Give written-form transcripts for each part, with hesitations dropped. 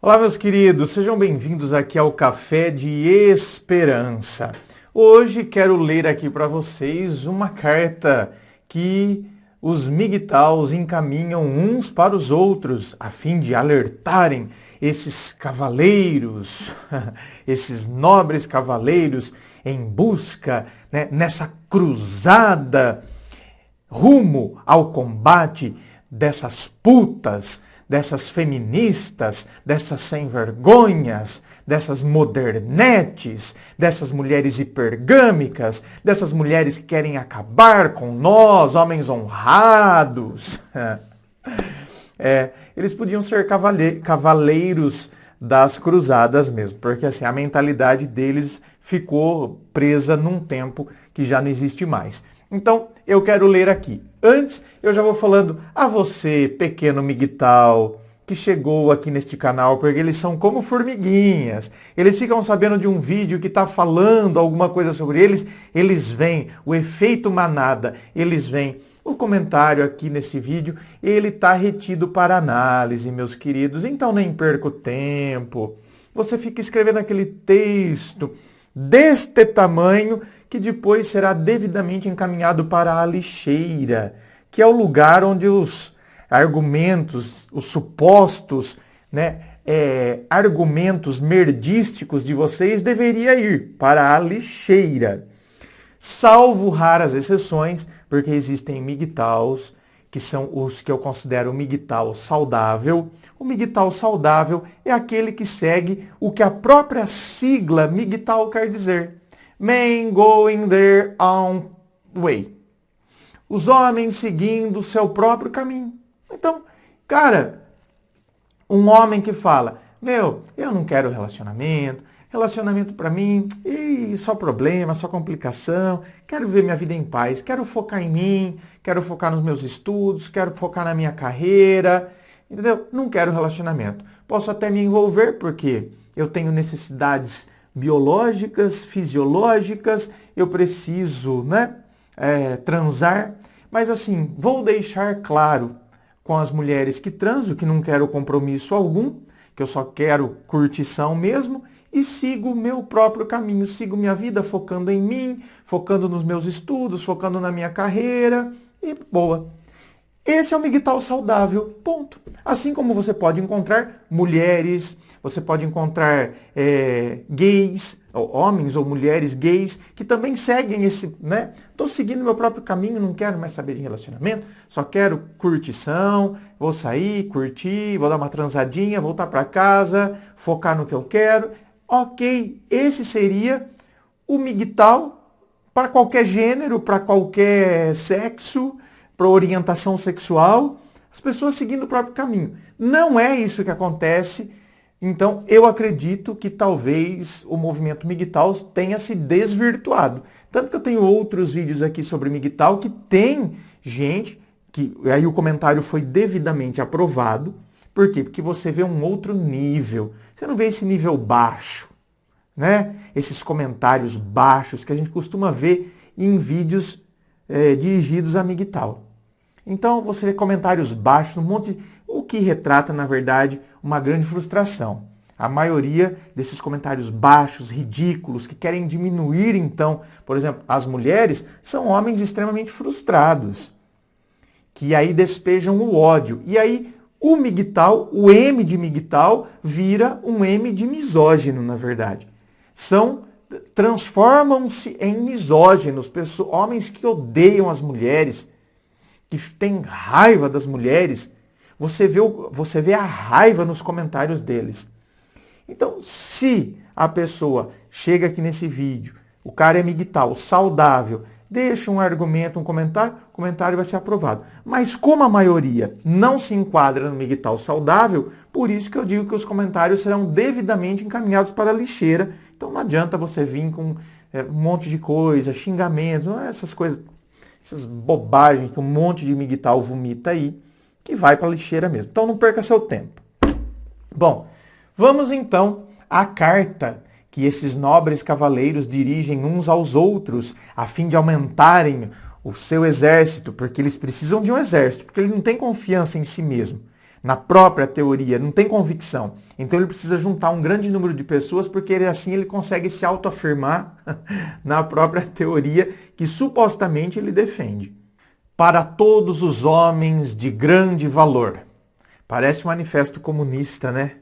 Olá, meus queridos, sejam bem-vindos aqui ao Café de Esperança. Hoje quero ler aqui para vocês uma carta que os migtaus encaminham uns para os outros, a fim de alertarem esses cavaleiros, esses nobres cavaleiros em busca, nessa cruzada rumo ao combate dessas putas, dessas feministas, dessas sem-vergonhas, dessas modernetes, dessas mulheres hipergâmicas, dessas mulheres que querem acabar com nós, homens honrados. Eles podiam ser cavaleiros das cruzadas mesmo, porque assim, a mentalidade deles ficou presa num tempo que já não existe mais. Então, eu quero ler aqui. Antes, eu já vou falando a você, pequeno migtal, que chegou aqui neste canal, porque eles são como formiguinhas. Eles ficam sabendo de um vídeo que está falando alguma coisa sobre eles, eles veem o efeito manada, eles veem o comentário aqui nesse vídeo, ele está retido para análise, meus queridos. Então, nem perca o tempo. Você fica escrevendo aquele texto deste tamanho, que depois será devidamente encaminhado para a lixeira, que é o lugar onde os argumentos, os supostos, argumentos merdísticos de vocês deveria ir para a lixeira. Salvo raras exceções, porque existem migtaus, que são os que eu considero o migtal saudável. O migtal saudável é aquele que segue o que a própria sigla migtal quer dizer. Men going their own way. Os homens seguindo o seu próprio caminho. Então, cara, um homem que fala, eu não quero relacionamento para mim, só problema, só complicação, quero viver minha vida em paz, quero focar em mim, quero focar nos meus estudos, quero focar na minha carreira, entendeu? Não quero relacionamento. Posso até me envolver porque eu tenho necessidades biológicas, fisiológicas, eu preciso, transar, mas assim, vou deixar claro com as mulheres que transo, que não quero compromisso algum, que eu só quero curtição mesmo, e sigo o meu próprio caminho, sigo minha vida focando em mim, focando nos meus estudos, focando na minha carreira, e boa. Esse é o migtal saudável, ponto. Assim como você pode encontrar mulheres, você pode encontrar gays, ou homens ou mulheres gays, que também seguem esse, Estou seguindo meu próprio caminho, não quero mais saber de relacionamento, só quero curtição, vou sair, curtir, vou dar uma transadinha, voltar para casa, focar no que eu quero. Ok, esse seria o migtal para qualquer gênero, para qualquer sexo, para orientação sexual, as pessoas seguindo o próprio caminho. Não é isso que acontece. Então, eu acredito que talvez o movimento migtal tenha se desvirtuado. Tanto que eu tenho outros vídeos aqui sobre migtal que tem gente, que aí o comentário foi devidamente aprovado. Por quê? Porque você vê um outro nível. Você não vê esse nível baixo, Esses comentários baixos que a gente costuma ver em vídeos dirigidos a migtal. Então você vê comentários baixos, o que retrata, na verdade, uma grande frustração. A maioria desses comentários baixos, ridículos, que querem diminuir, então, por exemplo, as mulheres, são homens extremamente frustrados, que aí despejam o ódio. E aí o migtal, o M de migtal, vira um M de misógino, na verdade. Transformam-se em misóginos, homens que odeiam as mulheres, que têm raiva das mulheres. Você vê a raiva nos comentários deles. Então, se a pessoa chega aqui nesse vídeo, o cara é migtal, saudável, deixa um argumento, um comentário, o comentário vai ser aprovado. Mas como a maioria não se enquadra no migtal saudável, por isso que eu digo que os comentários serão devidamente encaminhados para a lixeira. Então não adianta você vir com um monte de coisa, xingamentos, essas coisas, essas bobagens que um monte de migtal vomita aí, que vai para a lixeira mesmo. Então não perca seu tempo. Bom, vamos então à carta que esses nobres cavaleiros dirigem uns aos outros a fim de aumentarem o seu exército, porque eles precisam de um exército, porque ele não tem confiança em si mesmo. na própria teoria, não tem convicção. Então ele precisa juntar um grande número de pessoas, porque assim ele consegue se autoafirmar na própria teoria que supostamente ele defende. Para todos os homens de grande valor. Parece um manifesto comunista, né?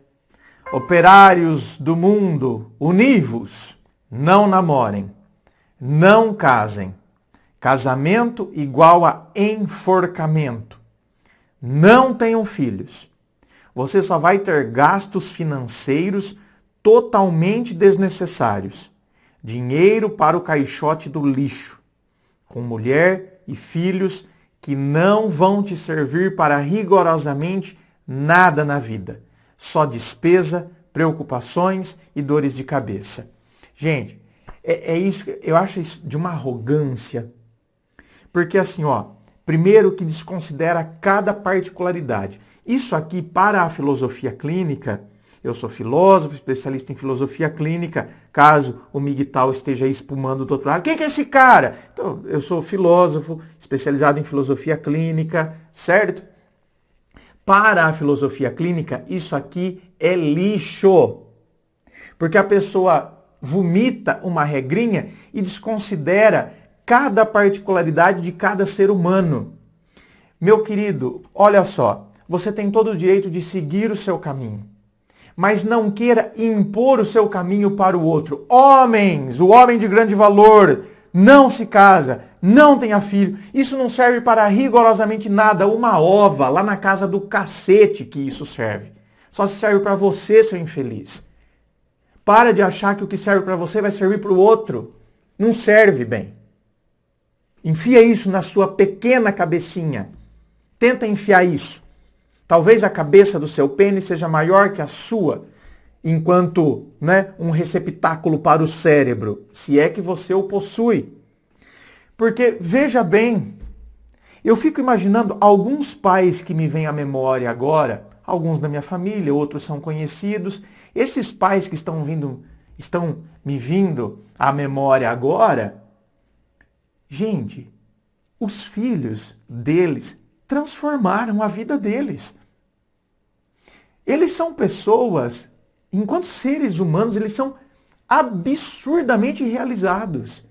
Operários do mundo, univos, não namorem, não casem. Casamento igual a enforcamento. Não tenham filhos. Você só vai ter gastos financeiros totalmente desnecessários. Dinheiro para o caixote do lixo. Com mulher e filhos que não vão te servir para rigorosamente nada na vida. Só despesa, preocupações e dores de cabeça. Gente, é isso, eu acho isso de uma arrogância. Porque assim, primeiro que desconsidera cada particularidade. Isso aqui, para a filosofia clínica, eu sou filósofo, especialista em filosofia clínica, caso o MGTOW esteja aí espumando do outro lado. Quem que é esse cara? Então, eu sou filósofo, especializado em filosofia clínica, certo? Para a filosofia clínica, isso aqui é lixo. Porque a pessoa vomita uma regrinha e desconsidera cada particularidade de cada ser humano. Meu querido, olha só, você tem todo o direito de seguir o seu caminho, mas não queira impor o seu caminho para o outro. Homens, o homem de grande valor, não se casa, não tenha filho. Isso não serve para rigorosamente nada. Uma ova lá na casa do cacete que isso serve. Só serve para você, seu infeliz. Para de achar que o que serve para você vai servir para o outro. Não serve bem. Enfia isso na sua pequena cabecinha. Tenta enfiar isso. Talvez a cabeça do seu pênis seja maior que a sua, enquanto, um receptáculo para o cérebro, se é que você o possui. Porque, veja bem, eu fico imaginando alguns pais que me vêm à memória agora, alguns da minha família, outros são conhecidos. Esses pais que estão me vindo à memória agora, gente, os filhos deles transformaram a vida deles. Eles são pessoas, enquanto seres humanos, eles são absurdamente realizados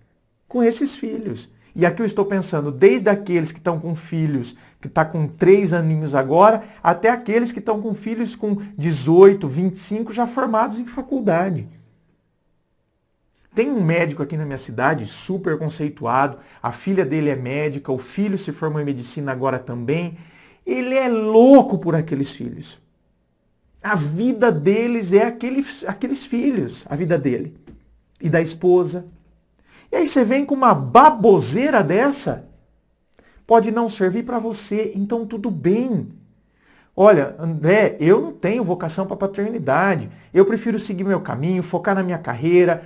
com esses filhos. E aqui eu estou pensando desde aqueles que estão com filhos, que estão com 3 aninhos agora, até aqueles que estão com filhos com 18, 25, já formados em faculdade. Tem um médico aqui na minha cidade, super conceituado, a filha dele é médica, o filho se formou em medicina agora também. Ele é louco por aqueles filhos. A vida deles é aqueles filhos, a vida dele. E da esposa. E aí você vem com uma baboseira dessa, pode não servir para você, então tudo bem. Olha, André, eu não tenho vocação para paternidade. Eu prefiro seguir meu caminho, focar na minha carreira,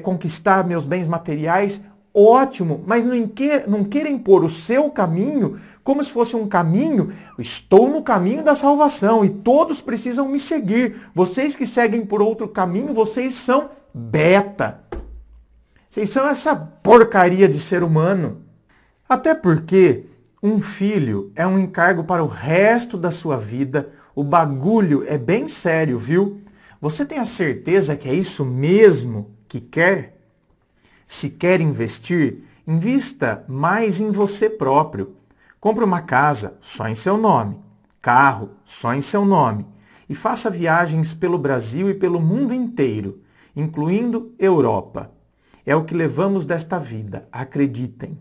conquistar meus bens materiais. Ótimo, mas não queira impor o seu caminho como se fosse um caminho. Estou no caminho da salvação e todos precisam me seguir. Vocês que seguem por outro caminho, vocês são beta. Vocês são essa porcaria de ser humano. Até porque um filho é um encargo para o resto da sua vida. O bagulho é bem sério, viu? Você tem a certeza que é isso mesmo que quer? Se quer investir, invista mais em você próprio. Compre uma casa só em seu nome, carro só em seu nome e faça viagens pelo Brasil e pelo mundo inteiro, incluindo Europa. É o que levamos desta vida, acreditem.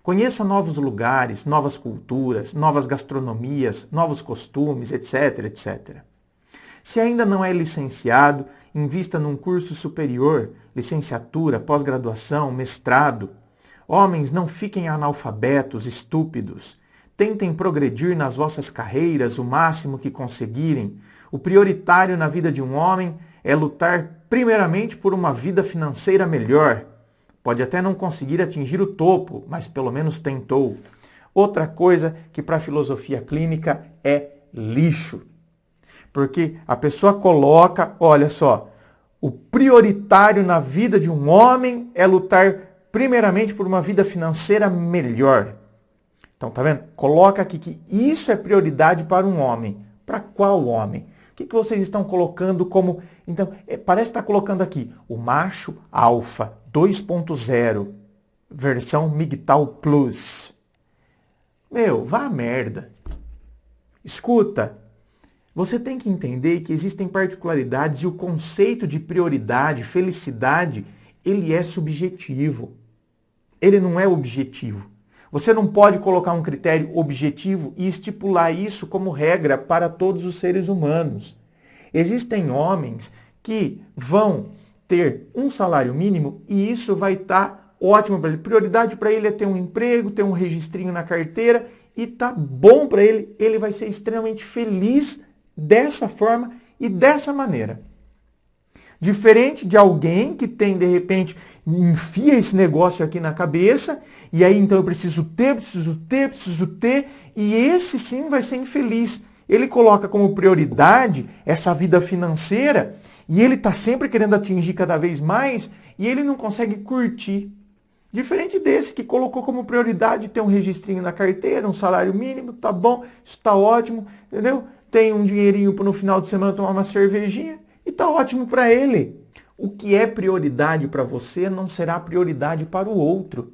Conheça novos lugares, novas culturas, novas gastronomias, novos costumes, etc, etc. Se ainda não é licenciado, invista num curso superior, licenciatura, pós-graduação, mestrado. Homens, não fiquem analfabetos, estúpidos. Tentem progredir nas vossas carreiras o máximo que conseguirem. O prioritário na vida de um homem é lutar primeiramente por uma vida financeira melhor. Pode até não conseguir atingir o topo, mas pelo menos tentou. Outra coisa que para a filosofia clínica é lixo. Porque a pessoa coloca, olha só, o prioritário na vida de um homem é lutar primeiramente por uma vida financeira melhor. Então, tá vendo? Coloca aqui que isso é prioridade para um homem. Para qual homem? O que vocês estão colocando como... Então, parece estar colocando aqui o macho alfa 2.0, versão MGTOW Plus. Meu, vá a merda. Escuta, você tem que entender que existem particularidades e o conceito de prioridade, felicidade, ele é subjetivo. Ele não é objetivo. Você não pode colocar um critério objetivo e estipular isso como regra para todos os seres humanos. Existem homens que vão ter um salário mínimo e isso vai estar ótimo para ele. Prioridade para ele é ter um emprego, ter um registrinho na carteira e tá bom para ele. Ele vai ser extremamente feliz dessa forma e dessa maneira. Diferente de alguém que tem, de repente, enfia esse negócio aqui na cabeça, e aí então eu preciso ter, e esse sim vai ser infeliz. Ele coloca como prioridade essa vida financeira, e ele está sempre querendo atingir cada vez mais, e ele não consegue curtir. Diferente desse que colocou como prioridade ter um registrinho na carteira, um salário mínimo, tá bom, isso tá ótimo, entendeu? Tem um dinheirinho para no final de semana tomar uma cervejinha, e tá ótimo para ele. O que é prioridade para você não será prioridade para o outro.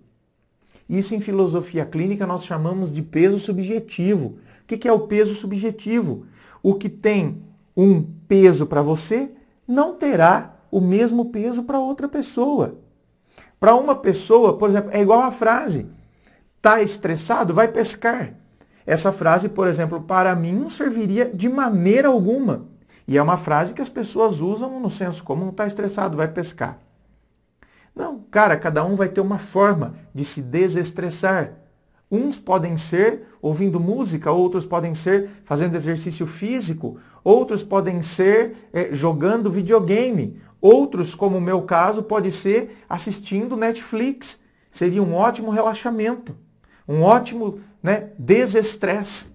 Isso em filosofia clínica nós chamamos de peso subjetivo. O que é o peso subjetivo? O que tem um peso para você não terá o mesmo peso para outra pessoa. Para uma pessoa, por exemplo, é igual a frase: tá estressado? Vai pescar. Essa frase, por exemplo, para mim não serviria de maneira alguma. E é uma frase que as pessoas usam no senso comum: tá estressado, vai pescar. Não, cara, cada um vai ter uma forma de se desestressar. Uns podem ser ouvindo música, outros podem ser fazendo exercício físico, outros podem ser jogando videogame, outros, como o meu caso, pode ser assistindo Netflix. Seria um ótimo relaxamento, um ótimo desestresse.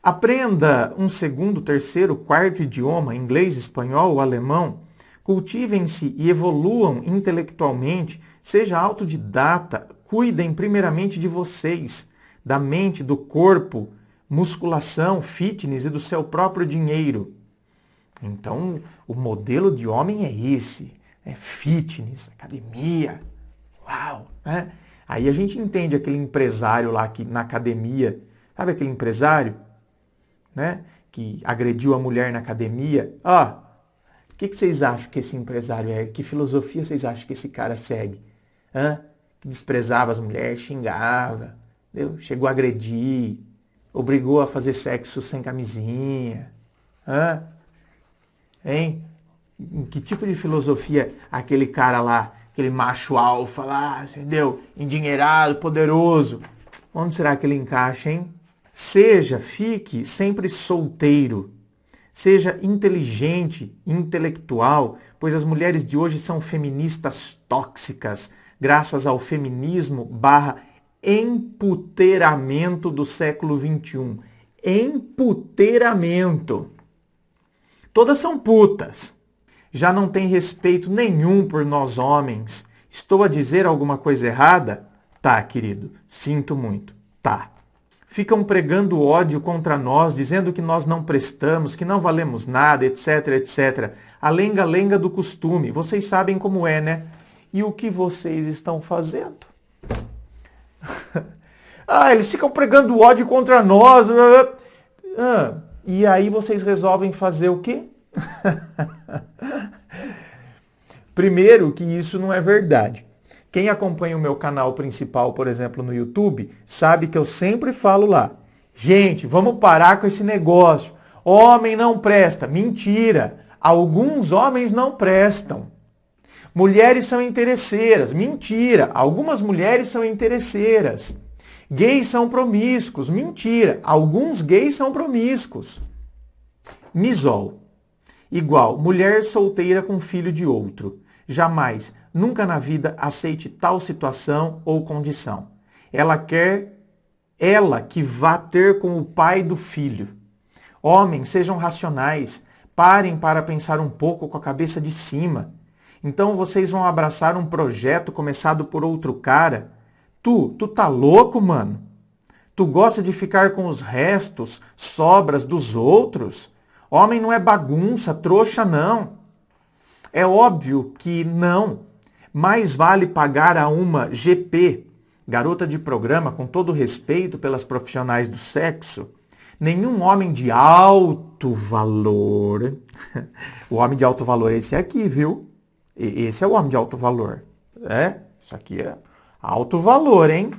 Aprenda um segundo, terceiro, quarto idioma, inglês, espanhol ou alemão. Cultivem-se e evoluam intelectualmente, seja autodidata, cuidem primeiramente de vocês, da mente, do corpo, musculação, fitness e do seu próprio dinheiro. Então, o modelo de homem é esse, fitness, academia, uau! Né? Aí a gente entende aquele empresário lá que, na academia, sabe aquele empresário? Né, que agrediu a mulher na academia. O que vocês acham que esse empresário é? Que filosofia vocês acham que esse cara segue? Que desprezava as mulheres, xingava, entendeu? Chegou a agredir, obrigou a fazer sexo sem camisinha. Hein? Que tipo de filosofia aquele cara lá, aquele macho alfa lá, entendeu? Endinheirado, poderoso. Onde será que ele encaixa, hein? Fique sempre solteiro. Seja inteligente, intelectual, pois as mulheres de hoje são feministas tóxicas, graças ao feminismo / emputeramento do século XXI. Emputeramento. Todas são putas. Já não tem respeito nenhum por nós homens. Estou a dizer alguma coisa errada? Tá, querido. Sinto muito. Tá. Ficam pregando ódio contra nós, dizendo que nós não prestamos, que não valemos nada, etc, etc. A lenga-lenga do costume. Vocês sabem como é, né? E o que vocês estão fazendo? Eles ficam pregando ódio contra nós. E aí vocês resolvem fazer o quê? Primeiro, que isso não é verdade. Quem acompanha o meu canal principal, por exemplo, no YouTube, sabe que eu sempre falo lá: gente, vamos parar com esse negócio. Homem não presta. Mentira. Alguns homens não prestam. Mulheres são interesseiras. Mentira. Algumas mulheres são interesseiras. Gays são promíscuos. Mentira. Alguns gays são promíscuos. Misol. Igual, mulher solteira com filho de outro. Jamais, nunca na vida aceite tal situação ou condição. Ela que vá ter com o pai do filho. Homens, sejam racionais. Parem para pensar um pouco com a cabeça de cima. Então vocês vão abraçar um projeto começado por outro cara. Tu tá louco, mano? Tu gosta de ficar com os restos, sobras dos outros? Homem não é bagunça, trouxa não. É óbvio que não. Mais vale pagar a uma GP, garota de programa, com todo respeito pelas profissionais do sexo, nenhum homem de alto valor, o homem de alto valor é esse aqui, viu? Esse é o homem de alto valor. Isso aqui é alto valor, hein?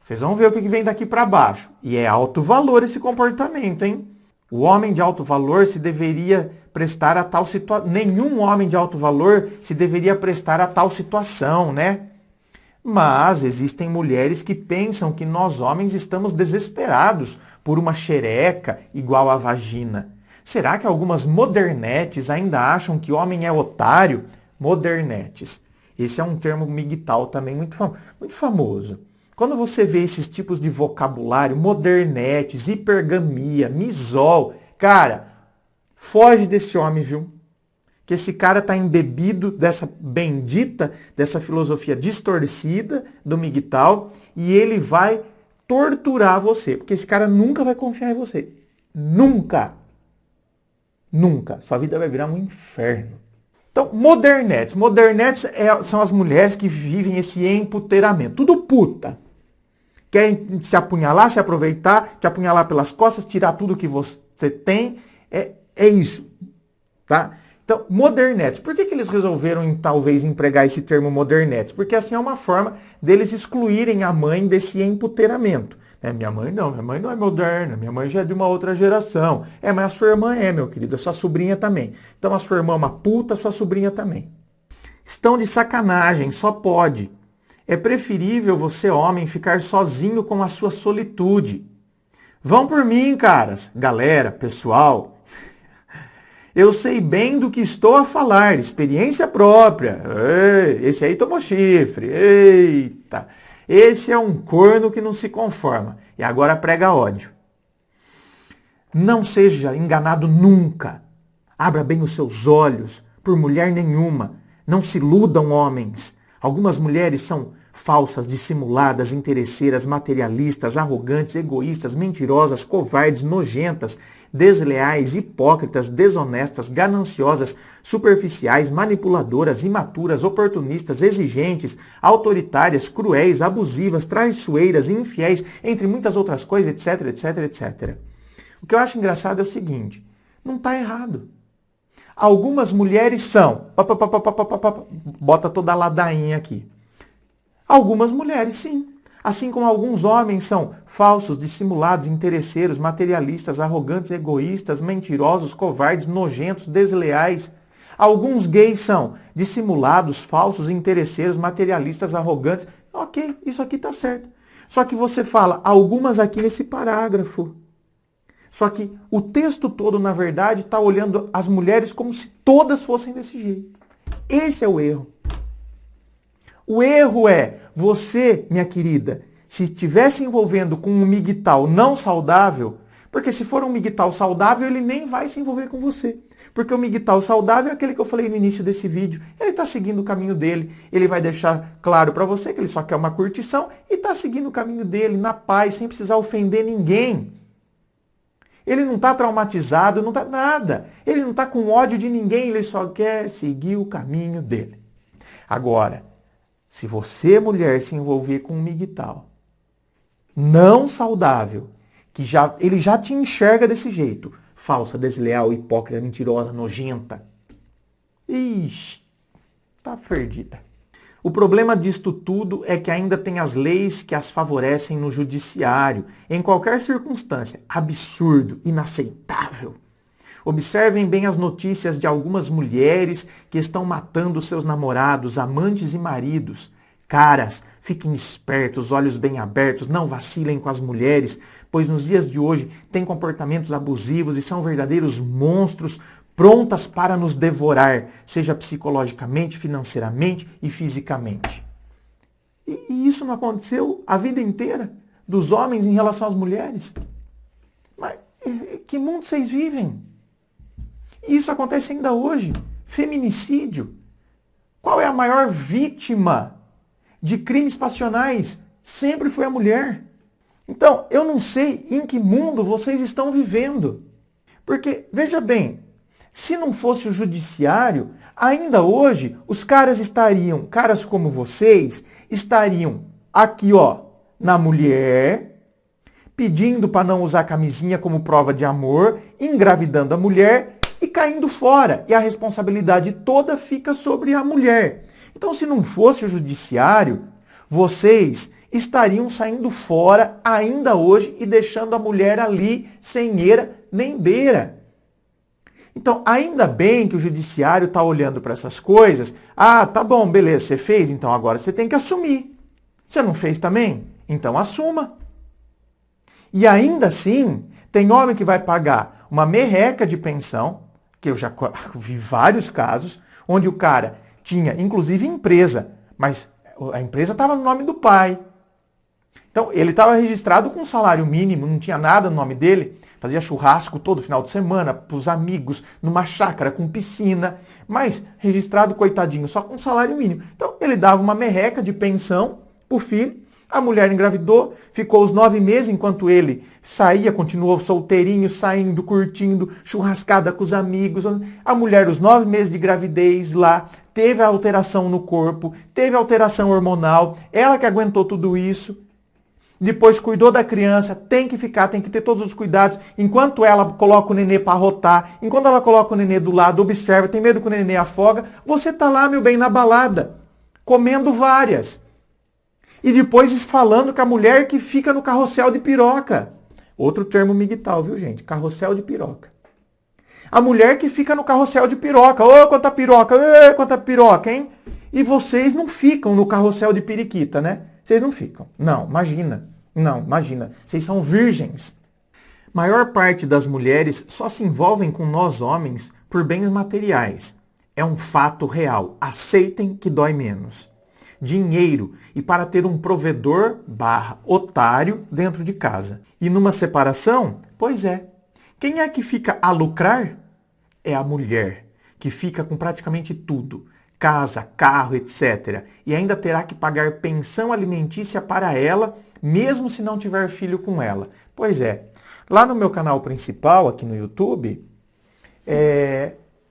Vocês vão ver o que vem daqui para baixo. E é alto valor esse comportamento, hein? O homem de alto valor se deveria prestar a tal situação. Nenhum homem de alto valor se deveria prestar a tal situação, né? Mas existem mulheres que pensam que nós homens estamos desesperados por uma xereca igual à vagina. Será que algumas modernetes ainda acham que homem é otário? Modernetes. Esse é um termo migtal também muito famoso. Quando você vê esses tipos de vocabulário, modernetes, hipergamia, misol, cara, foge desse homem, viu? Que esse cara está embebido dessa bendita, dessa filosofia distorcida do migtal e ele vai torturar você, porque esse cara nunca vai confiar em você. Nunca. Nunca. Sua vida vai virar um inferno. Então, modernetes. Modernetes são as mulheres que vivem esse emputeramento. Tudo puta. Querem se apunhalar, se aproveitar, te apunhalar pelas costas, tirar tudo que você tem. É isso. Tá? Então, modernetes. Por que eles resolveram, talvez, empregar esse termo modernetes? Porque assim é uma forma deles excluírem a mãe desse emputeramento. Minha mãe não é moderna, minha mãe já é de uma outra geração. Mas a sua irmã meu querido, a sua sobrinha também. Então a sua irmã é uma puta, a sua sobrinha também. Estão de sacanagem, só pode. É preferível você, homem, ficar sozinho com a sua solitude. Vão por mim, caras. Galera, pessoal. Eu sei bem do que estou a falar, experiência própria. Esse aí tomou chifre. Eita. Esse é um corno que não se conforma. E agora prega ódio. Não seja enganado nunca. Abra bem os seus olhos por mulher nenhuma. Não se iludam, homens. Algumas mulheres são falsas, dissimuladas, interesseiras, materialistas, arrogantes, egoístas, mentirosas, covardes, nojentas, desleais, hipócritas, desonestas, gananciosas, superficiais, manipuladoras, imaturas, oportunistas, exigentes, autoritárias, cruéis, abusivas, traiçoeiras, infiéis, entre muitas outras coisas, etc, etc, etc. O que eu acho engraçado é o seguinte, não está errado. Algumas mulheres são, bota toda a ladainha aqui. Algumas mulheres, sim. Assim como alguns homens são falsos, dissimulados, interesseiros, materialistas, arrogantes, egoístas, mentirosos, covardes, nojentos, desleais. Alguns gays são dissimulados, falsos, interesseiros, materialistas, arrogantes. Ok, isso aqui está certo. Só que você fala algumas aqui nesse parágrafo. Só que o texto todo, na verdade, está olhando as mulheres como se todas fossem desse jeito. Esse é o erro. O erro é você, minha querida, se estiver se envolvendo com um migtal não saudável, porque se for um migtal saudável, ele nem vai se envolver com você. Porque o migtal saudável é aquele que eu falei no início desse vídeo. Ele está seguindo o caminho dele. Ele vai deixar claro para você que ele só quer uma curtição e está seguindo o caminho dele, na paz, sem precisar ofender ninguém. Ele não está traumatizado, não está nada. Ele não está com ódio de ninguém, ele só quer seguir o caminho dele. Agora, se você, mulher, se envolver com um migtal não saudável, que ele já te enxerga desse jeito, falsa, desleal, hipócrita, mentirosa, nojenta, ixi, tá perdida. O problema disto tudo é que ainda tem as leis que as favorecem no judiciário, em qualquer circunstância. Absurdo, inaceitável. Observem bem as notícias de algumas mulheres que estão matando seus namorados, amantes e maridos. Caras, fiquem espertos, olhos bem abertos, não vacilem com as mulheres, pois nos dias de hoje têm comportamentos abusivos e são verdadeiros monstros prontas para nos devorar, seja psicologicamente, financeiramente e fisicamente. E isso não aconteceu a vida inteira dos homens em relação às mulheres? Mas que mundo vocês vivem? E isso acontece ainda hoje. Feminicídio. Qual é a maior vítima de crimes passionais? Sempre foi a mulher. Então, eu não sei em que mundo vocês estão vivendo. Porque, veja bem, se não fosse o judiciário, ainda hoje os caras como vocês, estariam aqui, ó, na mulher, pedindo para não usar camisinha como prova de amor, engravidando a mulher e caindo fora. E a responsabilidade toda fica sobre a mulher. Então, se não fosse o judiciário, vocês estariam saindo fora ainda hoje e deixando a mulher ali sem eira nem beira. Então, ainda bem que o judiciário está olhando para essas coisas. Ah, tá bom, beleza, você fez, então agora você tem que assumir. Você não fez também? Então assuma. E ainda assim, tem homem que vai pagar uma merreca de pensão, que eu já vi vários casos, onde o cara tinha, inclusive, empresa, mas a empresa estava no nome do pai. Então, ele estava registrado com um salário mínimo, não tinha nada no nome dele, fazia churrasco todo final de semana para os amigos, numa chácara com piscina, mas registrado, coitadinho, só com salário mínimo. Então, ele dava uma merreca de pensão para o filho, a mulher engravidou, ficou os 9 meses enquanto ele saía, continuou solteirinho, saindo, curtindo, churrascada com os amigos. A mulher, os 9 meses de gravidez lá, teve a alteração no corpo, teve a alteração hormonal, ela que aguentou tudo isso. Depois cuidou da criança, tem que ficar, tem que ter todos os cuidados. Enquanto ela coloca o nenê para arrotar, enquanto ela coloca o nenê do lado, observa, tem medo que o nenê afoga, você tá lá, meu bem, na balada, comendo várias. E depois falando com a mulher que fica no carrossel de piroca. Outro termo migtal, viu, gente? Carrossel de piroca. A mulher que fica no carrossel de piroca. Ô, quanta piroca! Ô, quanta piroca, hein? E vocês não ficam no carrossel de periquita, né? Vocês não ficam. Não, imagina. Não, imagina. Vocês são virgens. Maior parte das mulheres só se envolvem com nós homens por bens materiais. É um fato real. Aceitem que dói menos. Dinheiro e para ter um provedor / otário dentro de casa. E numa separação? Pois é. Quem é que fica a lucrar? É a mulher, que fica com praticamente tudo. Casa, carro, etc. E ainda terá que pagar pensão alimentícia para ela, mesmo se não tiver filho com ela. Pois é. Lá no meu canal principal, aqui no YouTube,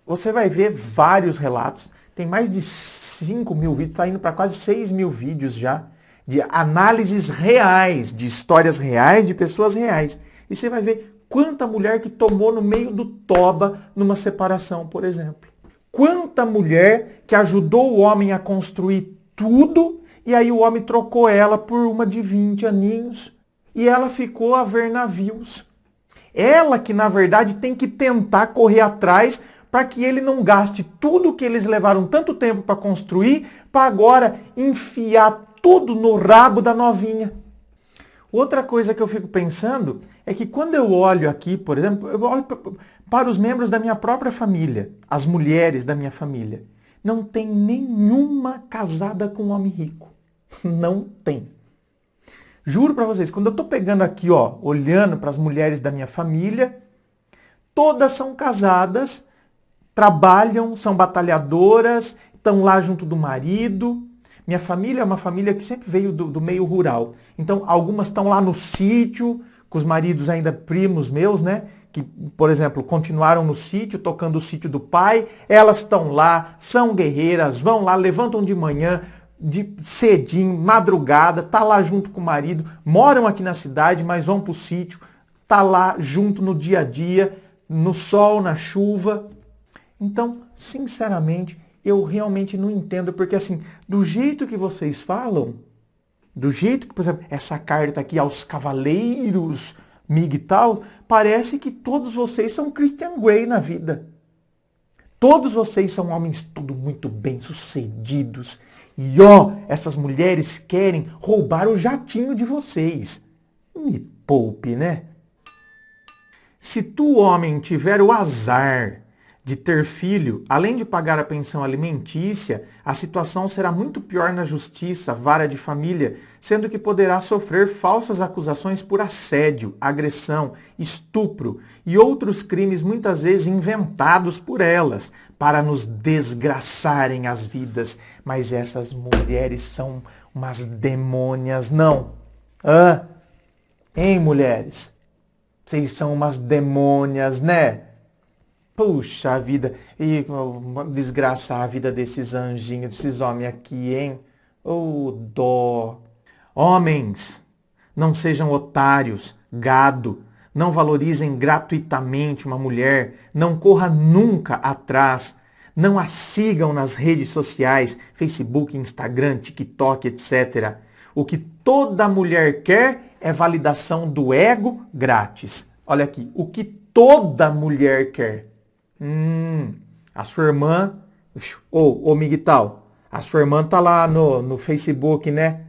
você vai ver vários relatos. Tem mais de 5 mil vídeos, está indo para quase 6 mil vídeos já, de análises reais, de histórias reais, de pessoas reais. E você vai ver quanta mulher que tomou no meio do toba numa separação, por exemplo. Quanta mulher que ajudou o homem a construir tudo e aí o homem trocou ela por uma de 20 aninhos e ela ficou a ver navios. Ela que, na verdade, tem que tentar correr atrás para que ele não gaste tudo que eles levaram tanto tempo para construir, para agora enfiar tudo no rabo da novinha. Outra coisa que eu fico pensando é que quando eu olho aqui, por exemplo, eu olho para os membros da minha própria família, as mulheres da minha família, não tem nenhuma casada com um homem rico. Não tem. Juro para vocês, quando eu estou pegando aqui, ó, olhando para as mulheres da minha família, todas são casadas, trabalham, são batalhadoras, estão lá junto do marido. Minha família é uma família que sempre veio do meio rural. Então, algumas estão lá no sítio, com os maridos ainda primos meus, né? Que, por exemplo, continuaram no sítio, tocando o sítio do pai. Elas estão lá, são guerreiras, vão lá, levantam de manhã, de cedinho, madrugada, tá lá junto com o marido, moram aqui na cidade, mas vão pro sítio, tá lá junto no dia a dia, no sol, na chuva. Então, sinceramente, eu realmente não entendo, porque assim, do jeito que vocês falam, do jeito que, por exemplo, essa carta aqui aos cavaleiros MGTOW, parece que todos vocês são Christian Grey na vida. Todos vocês são homens tudo muito bem sucedidos. E ó, essas mulheres querem roubar o jatinho de vocês. Me poupe, né? Se tu, homem, tiver o azar de ter filho, além de pagar a pensão alimentícia, a situação será muito pior na justiça, vara de família, sendo que poderá sofrer falsas acusações por assédio, agressão, estupro e outros crimes muitas vezes inventados por elas para nos desgraçarem as vidas. Mas essas mulheres são umas demônias, não? Hein, mulheres? Vocês são umas demônias, né? Puxa vida, e desgraçar a vida desses anjinhos, desses homens aqui, hein? Ô, dó. Homens, não sejam otários, gado. Não valorizem gratuitamente uma mulher. Não corra nunca atrás. Não a sigam nas redes sociais, Facebook, Instagram, TikTok, etc. O que toda mulher quer é validação do ego grátis. Olha aqui, o que toda mulher quer. A sua irmã, ô Miguel, a sua irmã tá lá no Facebook, né?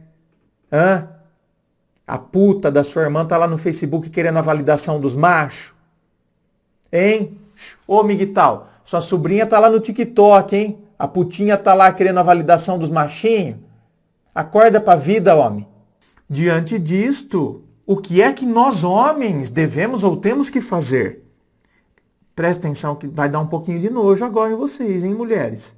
A puta da sua irmã tá lá no Facebook querendo a validação dos machos? Hein? Ô Miguel, sua sobrinha tá lá no TikTok, hein? A putinha tá lá querendo a validação dos machinhos? Acorda pra vida, homem. Diante disto, o que é que nós homens devemos ou temos que fazer? Presta atenção que vai dar um pouquinho de nojo agora em vocês, hein, mulheres?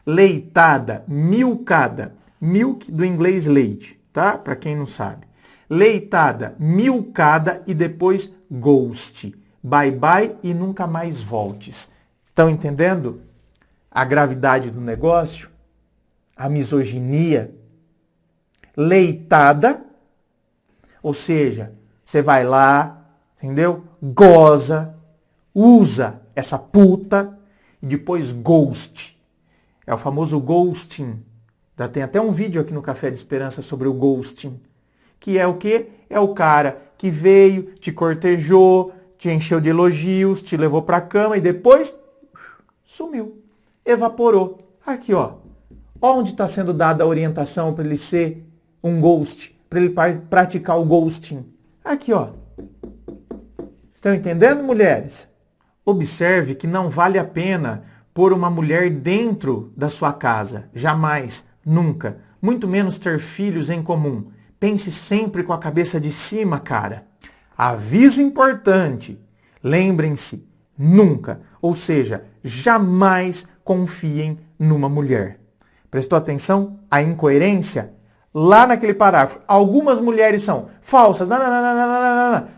Leitada, milcada. Milk do inglês leite, tá? Para quem não sabe. Leitada, milcada e depois ghost. Bye bye e nunca mais voltes. Estão entendendo a gravidade do negócio? A misoginia? Leitada, ou seja, você vai lá, entendeu? Goza, usa essa puta e depois ghost. É o famoso ghosting. Tem até um vídeo aqui no Café de Esperança sobre o ghosting. Que é o quê? É o cara que veio, te cortejou, te encheu de elogios, te levou pra cama e depois sumiu. Evaporou. Aqui, ó. Onde está sendo dada a orientação para ele ser um ghost? Para ele praticar o ghosting? Aqui, ó. Estão entendendo, mulheres? Observe que não vale a pena pôr uma mulher dentro da sua casa. Jamais, nunca. Muito menos ter filhos em comum. Pense sempre com a cabeça de cima, cara. Aviso importante. Lembrem-se, nunca, ou seja, jamais confiem numa mulher. Prestou atenção? A incoerência? Lá naquele parágrafo, algumas mulheres são falsas.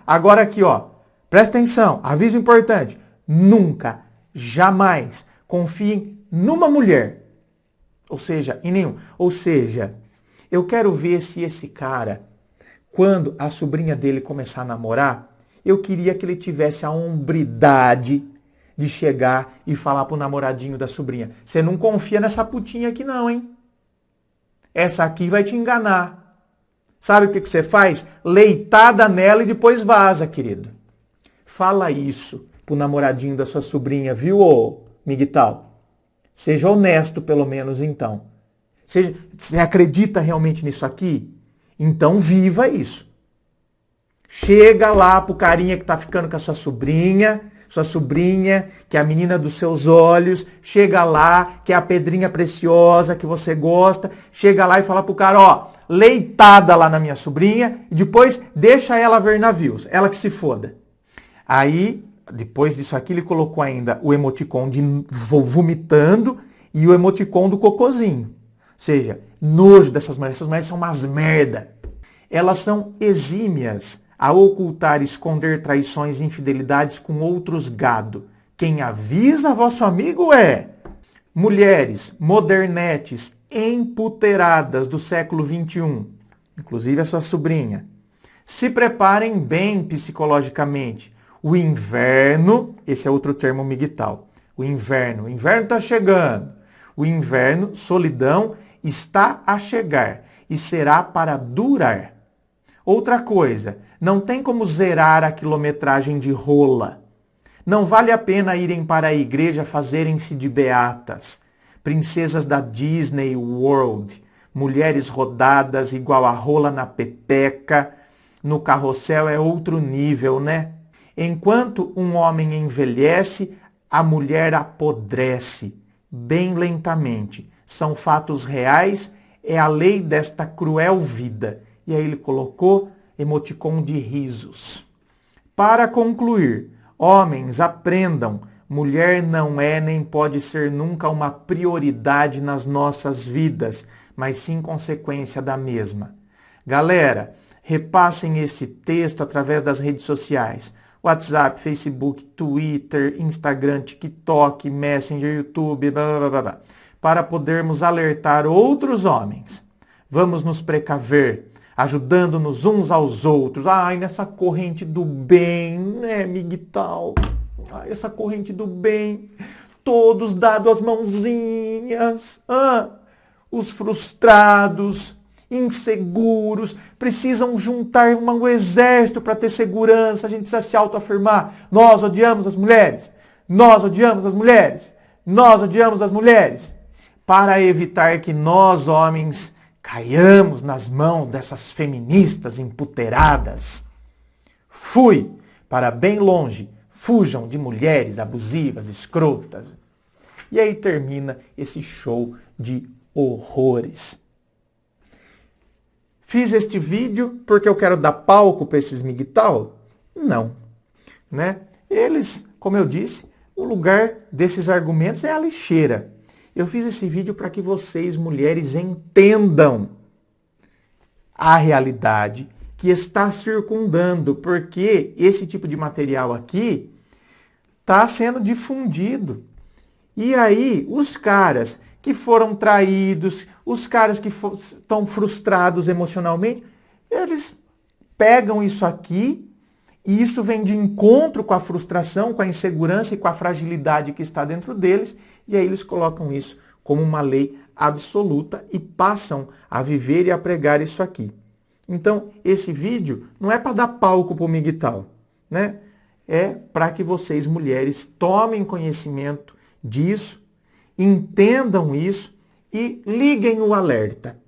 Agora aqui, ó. Presta atenção, aviso importante. Nunca, jamais confiem numa mulher. Ou seja, em nenhum. Ou seja, eu quero ver se esse cara, quando a sobrinha dele começar a namorar, eu queria que ele tivesse a hombridade de chegar e falar pro namoradinho da sobrinha: você não confia nessa putinha aqui não, hein? Essa aqui vai te enganar. Sabe o que você faz? Leitada nela e depois vaza, querido. Fala isso pro namoradinho da sua sobrinha, viu, ô Miguel? Seja honesto, pelo menos, então. Você acredita realmente nisso aqui? Então viva isso. Chega lá pro carinha que tá ficando com a sua sobrinha, que é a menina dos seus olhos, chega lá, que é a pedrinha preciosa que você gosta, chega lá e fala pro cara, ó, leitada lá na minha sobrinha, e depois deixa ela ver navios, ela que se foda. Aí, depois disso aqui, ele colocou ainda o emoticon de vomitando e o emoticon do cocôzinho. Ou seja, nojo dessas mulheres. Essas mulheres são umas merda. Elas são exímias a ocultar e esconder traições e infidelidades com outros gado. Quem avisa vosso amigo é mulheres modernetes emputeradas do século XXI, inclusive a sua sobrinha. Se preparem bem psicologicamente. O inverno, esse é outro termo miguel, o inverno está chegando. O inverno, solidão, está a chegar e será para durar. Outra coisa, não tem como zerar a quilometragem de rola. Não vale a pena irem para a igreja fazerem-se de beatas, princesas da Disney World, mulheres rodadas igual a rola na pepeca, no carrossel é outro nível, né? Enquanto um homem envelhece, a mulher apodrece, bem lentamente. São fatos reais, é a lei desta cruel vida. E aí ele colocou emoticon de risos. Para concluir, homens, aprendam, mulher não é nem pode ser nunca uma prioridade nas nossas vidas, mas sim consequência da mesma. Galera, repassem esse texto através das redes sociais. WhatsApp, Facebook, Twitter, Instagram, TikTok, Messenger, YouTube, blá, blá, blá, blá, para podermos alertar outros homens. Vamos nos precaver, ajudando-nos uns aos outros. Ai, nessa corrente do bem, né, Miguel? Ai, essa corrente do bem, todos dado as mãozinhas. Os frustrados, inseguros, precisam juntar um exército para ter segurança, a gente precisa se autoafirmar. Nós odiamos as mulheres, nós odiamos as mulheres, nós odiamos as mulheres. Para evitar que nós, homens, caiamos nas mãos dessas feministas emputeradas. Fui para bem longe, fujam de mulheres abusivas, escrotas. E aí termina esse show de horrores. Fiz este vídeo porque eu quero dar palco para esses migtal? Não. Né? Eles, como eu disse, o lugar desses argumentos é a lixeira. Eu fiz esse vídeo para que vocês, mulheres, entendam a realidade que está circundando, porque esse tipo de material aqui está sendo difundido. E aí, os caras que foram traídos, os caras que estão frustrados emocionalmente, eles pegam isso aqui e isso vem de encontro com a frustração, com a insegurança e com a fragilidade que está dentro deles, e aí eles colocam isso como uma lei absoluta e passam a viver e a pregar isso aqui. Então, esse vídeo não é para dar palco para o migtal, né? É para que vocês, mulheres, tomem conhecimento disso, entendam isso e liguem o alerta.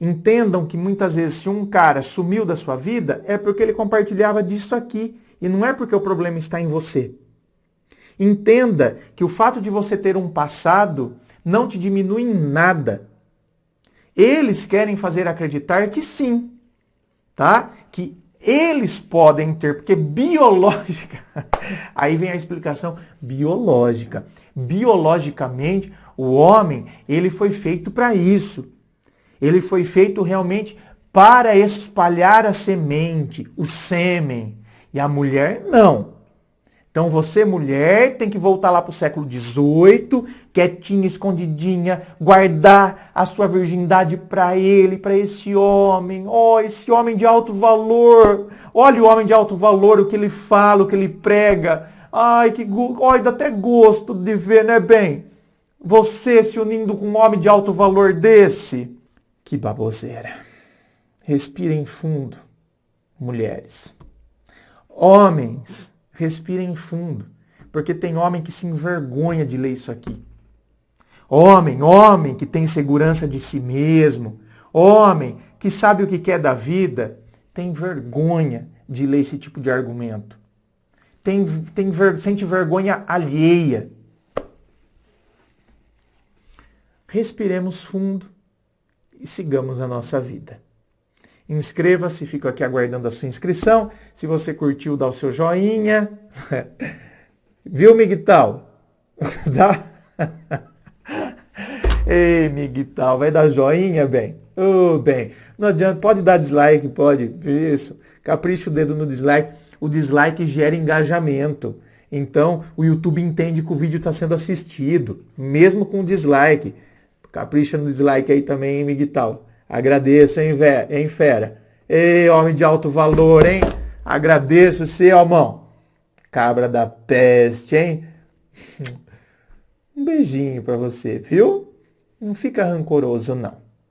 Entendam que muitas vezes se um cara sumiu da sua vida é porque ele compartilhava disso aqui e não é porque o problema está em você. Entenda que o fato de você ter um passado não te diminui em nada. Eles querem fazer acreditar que sim, tá? Que eles podem ter, porque biológica, aí vem a explicação biológica. Biologicamente, o homem, ele foi feito para isso. Ele foi feito realmente para espalhar a semente, o sêmen. E a mulher, não. Então você, mulher, tem que voltar lá para o século XVIII, quietinha, escondidinha, guardar a sua virgindade para ele, para esse homem. Oh, esse homem de alto valor. Olha o homem de alto valor, o que ele fala, o que ele prega. Ai, dá até gosto de ver, né, bem? Você se unindo com um homem de alto valor desse. Que baboseira. Respirem fundo, mulheres. Homens, respirem fundo, porque tem homem que se envergonha de ler isso aqui. Homem que tem segurança de si mesmo, homem que sabe o que quer da vida, tem vergonha de ler esse tipo de argumento. Sente vergonha alheia. Respiremos fundo e sigamos a nossa vida. Inscreva-se, fico aqui aguardando a sua inscrição. Se você curtiu, dá o seu joinha. Viu, migtal? Dá? Ei, migtal, vai dar joinha, bem? Bem, não adianta, pode dar dislike, pode, isso. Capricha o dedo no dislike. O dislike gera engajamento. Então, o YouTube entende que o vídeo está sendo assistido, mesmo com dislike. Capricha no dislike aí também, hein, migtal? Agradeço, hein, fera? Ei, homem de alto valor, hein? Agradeço, seu homão. Cabra da peste, hein? Um beijinho pra você, viu? Não fica rancoroso, não.